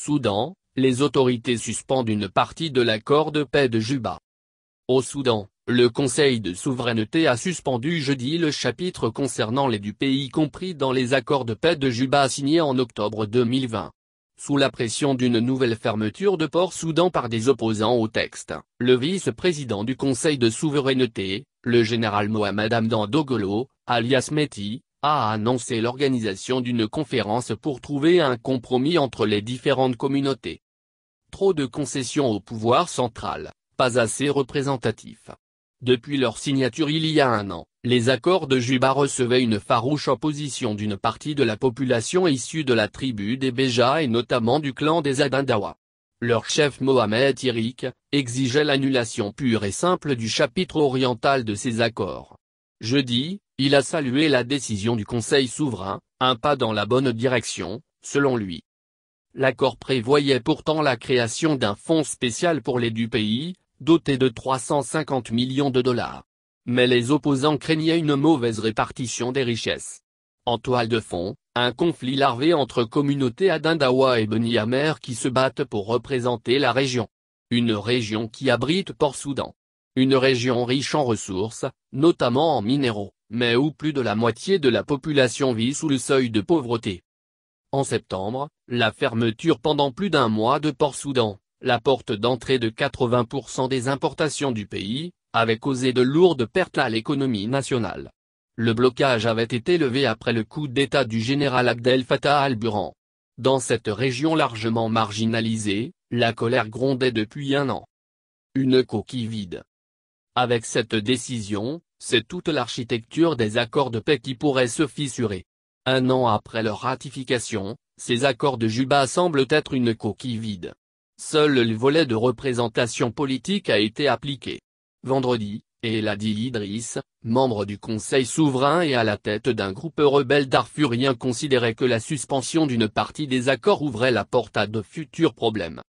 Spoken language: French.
Soudan, les autorités suspendent une partie de l'accord de paix de Juba. Au Soudan, le Conseil de souveraineté a suspendu jeudi le chapitre concernant l'aide du pays compris dans les accords de paix de Juba signés en octobre 2020. Sous la pression d'une nouvelle fermeture de Port Soudan par des opposants au texte, le vice-président du Conseil de souveraineté, le général Mohamed Hamdan Dagalo, alias Meti, a annoncé l'organisation d'une conférence pour trouver un compromis entre les différentes communautés. Trop de concessions au pouvoir central, pas assez représentatif. Depuis leur signature il y a un an, les accords de Juba recevaient une farouche opposition d'une partie de la population issue de la tribu des Beja et notamment du clan des Adandawa. Leur chef Mohamed Hirik exigeait l'annulation pure et simple du chapitre oriental de ces accords. Jeudi, il a salué la décision du Conseil souverain, un pas dans la bonne direction, selon lui. L'accord prévoyait pourtant la création d'un fonds spécial pour l'aide du pays, doté de 350 millions de dollars. Mais les opposants craignaient une mauvaise répartition des richesses. En toile de fond, un conflit larvé entre communautés Adandawa et Beni Amer qui se battent pour représenter la région. Une région qui abrite Port Soudan. Une région riche en ressources, notamment en minéraux, mais où plus de la moitié de la population vit sous le seuil de pauvreté. En septembre, la fermeture pendant plus d'un mois de Port Soudan, la porte d'entrée de 80% des importations du pays, avait causé de lourdes pertes à l'économie nationale. Le blocage avait été levé après le coup d'État du général Abdel Fattah al-Burhan. Dans cette région largement marginalisée, la colère grondait depuis un an. Une coquille vide. Avec cette décision, c'est toute l'architecture des accords de paix qui pourrait se fissurer. Un an après leur ratification, ces accords de Juba semblent être une coquille vide. Seul le volet de représentation politique a été appliqué. Vendredi, Eladi Idriss, membre du Conseil souverain et à la tête d'un groupe rebelle darfurien considérait que la suspension d'une partie des accords ouvrait la porte à de futurs problèmes.